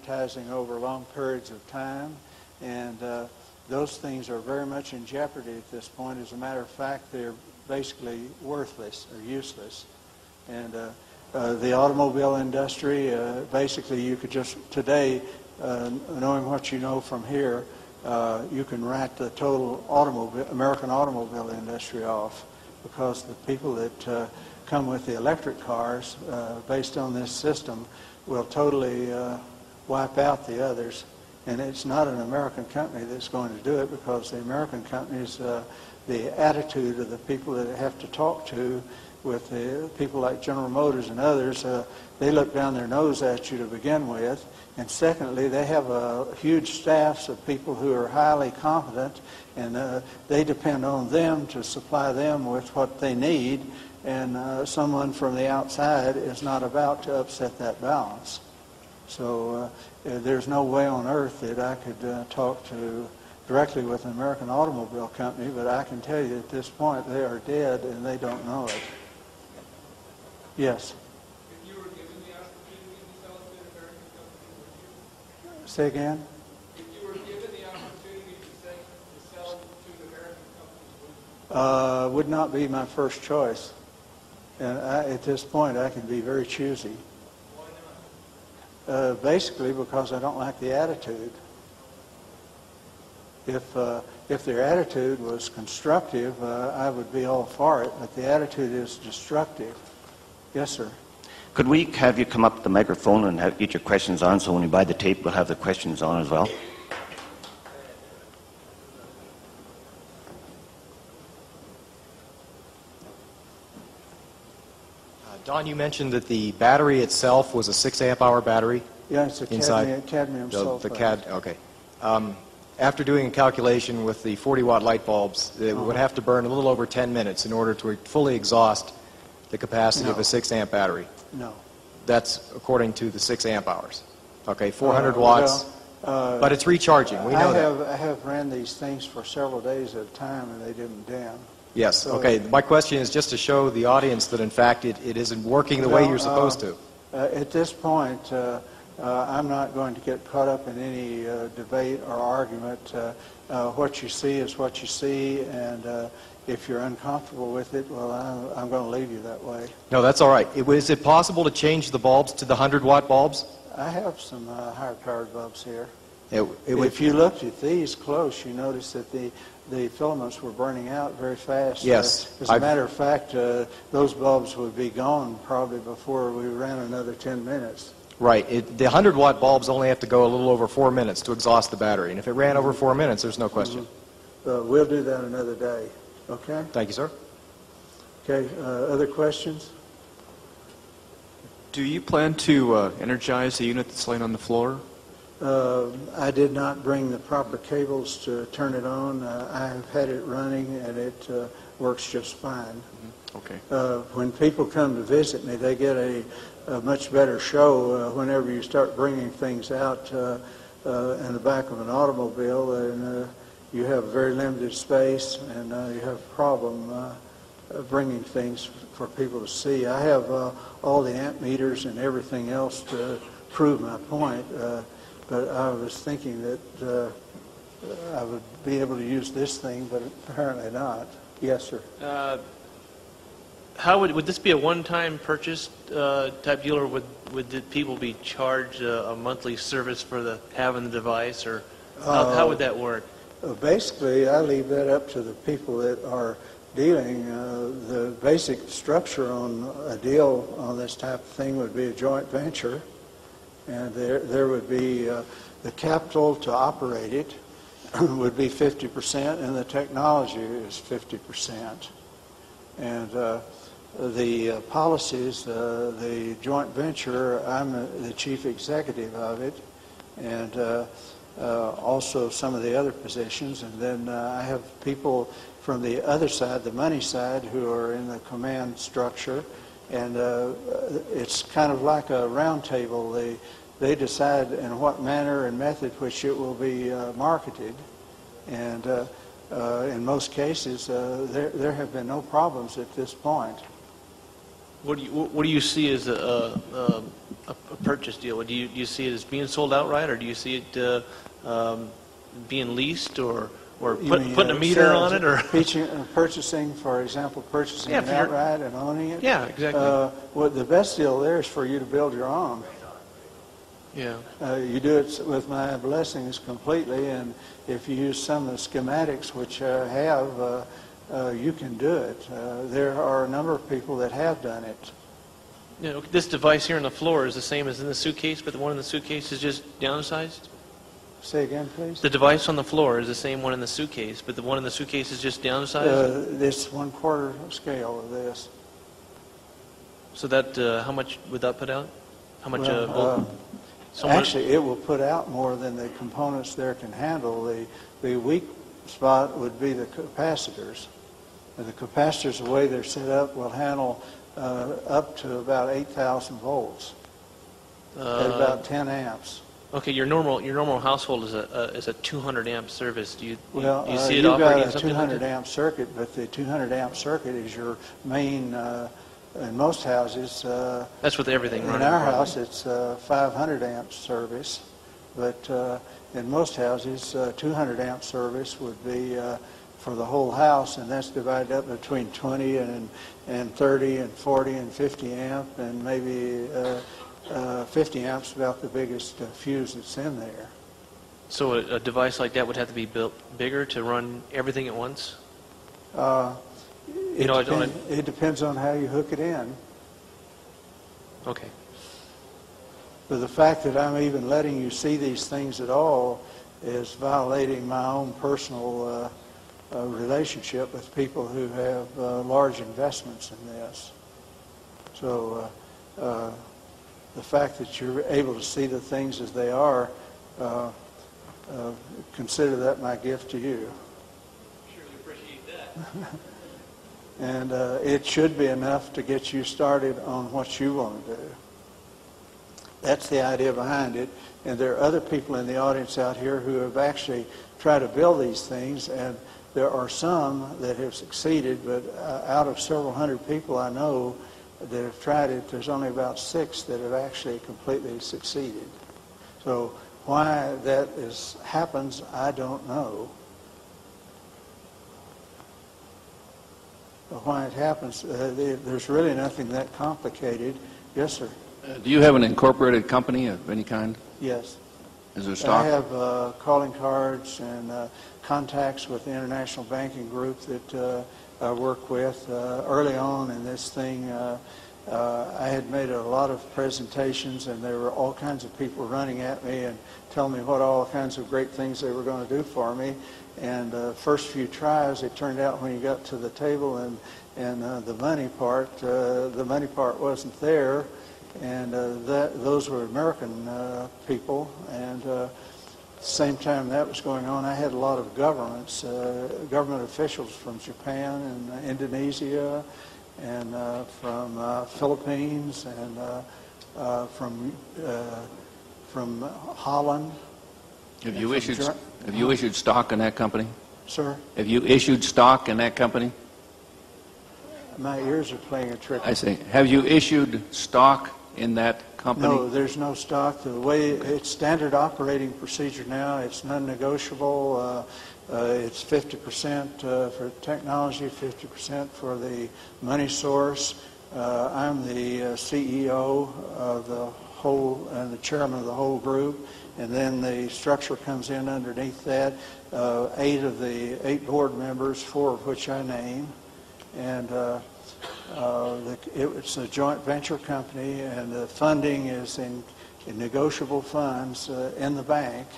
advertising over long periods of time, and those things are very much in jeopardy at this point. As a matter of fact, they're basically worthless or useless. And the automobile industry, basically you could just, today, knowing what you know from here, you can write the total American automobile industry off, because the people that come with the electric cars based on this system will totally wipe out the others. And it's not an American company that's going to do it, because the American companies, the attitude of the people that have to talk to, with the people like General Motors and others, they look down their nose at you to begin with. And secondly, they have huge staffs of people who are highly competent, and they depend on them to supply them with what they need, and someone from the outside is not about to upset that balance. So there's no way on earth that I could talk to directly with an American automobile company, but I can tell you at this point they are dead and they don't know it. Yes? If you were given the opportunity to sell to an American company, would you? Say again? If you were given the opportunity to sell to an American company, would you? Would not be my first choice. And at this point I can be very choosy. Why not? Basically because I don't like the attitude. If their attitude was constructive, I would be all for it, but the attitude is destructive. Yes, sir. Could we have you come up to the microphone and get your questions on, so when you buy the tape, we'll have the questions on as well? Don, you mentioned that the battery itself was a 6 amp hour battery? Yeah, it's a cadmium sulfide. Okay. After doing a calculation with the 40-watt light bulbs, it would have to burn a little over 10 minutes in order to fully exhaust the capacity of a 6 amp battery. No. That's according to the 6 amp hours. Okay, 400 watts. But it's recharging. We know that. I have ran these things for several days at a time, and they didn't dim. Yes. So, okay. My question is just to show the audience that, in fact, it isn't working the way you're supposed to. At this point, I'm not going to get caught up in any debate or argument. What you see is what you see, and if you're uncomfortable with it, well, I'm going to leave you that way. No, that's all right. Is it possible to change the bulbs to the 100-watt bulbs? I have some higher-powered bulbs here. If you looked at these close, you notice that the filaments were burning out very fast. Yes. As a matter of fact, those bulbs would be gone probably before we ran another 10 minutes. Right. The 100-watt bulbs only have to go a little over 4 minutes to exhaust the battery. And if it ran over 4 minutes, there's no question. We'll do that another day. Okay? Thank you, sir. Okay. Other questions? Do you plan to energize the unit that's laying on the floor? I did not bring the proper cables to turn it on. I have had it running, and it works just fine. Okay. When people come to visit me, they get a much better show whenever you start bringing things out in the back of an automobile, and you have very limited space, and you have a problem bringing things for people to see. I have all the amp meters and everything else to prove my point, but I was thinking that I would be able to use this thing, but apparently not. Yes, sir. How would this be a one-time purchase type deal, or would the people be charged a monthly service for having the device, or how would that work? Basically, I leave that up to the people that are dealing. The basic structure on a deal on this type of thing would be a joint venture, and there would be the capital to operate it would be 50%, and the technology is 50%. And the policies, the joint venture, I'm the chief executive of it, and also some of the other positions. And then I have people from the other side, the money side, who are in the command structure. And it's kind of like a round table. They decide in what manner and method which it will be marketed. And in most cases, there have been no problems at this point. What do you see as a purchase deal? Do you see it as being sold outright, or do you see it being leased, or putting a meter on it, or purchasing, for example, purchasing Yeah, it if you're- outright and owning it? Yeah, exactly. Well, the best deal there is for you to build your own. yeah. You do it with my blessings completely, and if you use some of the schematics which you can do it. There are a number of people that have done it. You know, this device here on the floor is the same as in the suitcase, but the one in the suitcase is just downsized? Say again, please. The device on the floor is the same one in the suitcase, but the one in the suitcase is just downsized? This 1/4 scale of this. So that, how much would that put out? How much? Well, someone- actually, it will put out more than the components there can handle. The weak spot would be the capacitors. And the capacitors, the way they're set up, will handle up to about 8,000 volts at about 10 amps. Okay, your normal household is a 200 amp service. Do you Well, do you see it you've operating got a something 200 like that? amp circuit, but the 200 amp circuit is your main. In most houses, That's with everything in running. our probably. house, it's 500 amp service, but in most houses, 200 amp service would be for the whole house, and that's divided up between 20 and 30 and 40 and 50 amp, and maybe 50 amps about the biggest fuse that's in there. So a device like that would have to be built bigger to run everything at once? It depends on how you hook it in. Okay. But the fact that I'm even letting you see these things at all is violating my own personal relationship with people who have large investments in this. So the fact that you're able to see the things as they are, consider that my gift to you. Surely appreciate that. And it should be enough to get you started on what you want to do. That's the idea behind it. And there are other people in the audience out here who have actually tried to build these things, and there are some that have succeeded, but out of several hundred people I know that have tried it, there's only about 6 that have actually completely succeeded. So why that happens, I don't know. But why it happens, there's really nothing that complicated. Yes, sir. Do you have an incorporated company of any kind? Yes. Is there stock? I have calling cards and contacts with the International Banking Group that I work with. Early on in this thing, I had made a lot of presentations, and there were all kinds of people running at me and telling me what all kinds of great things they were going to do for me. And the first few tries, it turned out when you got to the table and the money part wasn't there. And those were American people. And at the same time that was going on, I had a lot of government officials from Japan and Indonesia, and from Philippines, and from Holland. Have you issued stock in that company? Sir, Have you issued stock in that company? my ears are playing a trick. I say, have you issued stock in that company? No, there's no stock. The way it's standard operating procedure now, it's non-negotiable. It's 50% for technology, 50% for the money source. I'm the CEO of the whole and the chairman of the whole group, and then the structure comes in underneath that. 8 of the 8 board members, 4 of which I name, and it's a joint venture company, and the funding is in negotiable funds in the bank.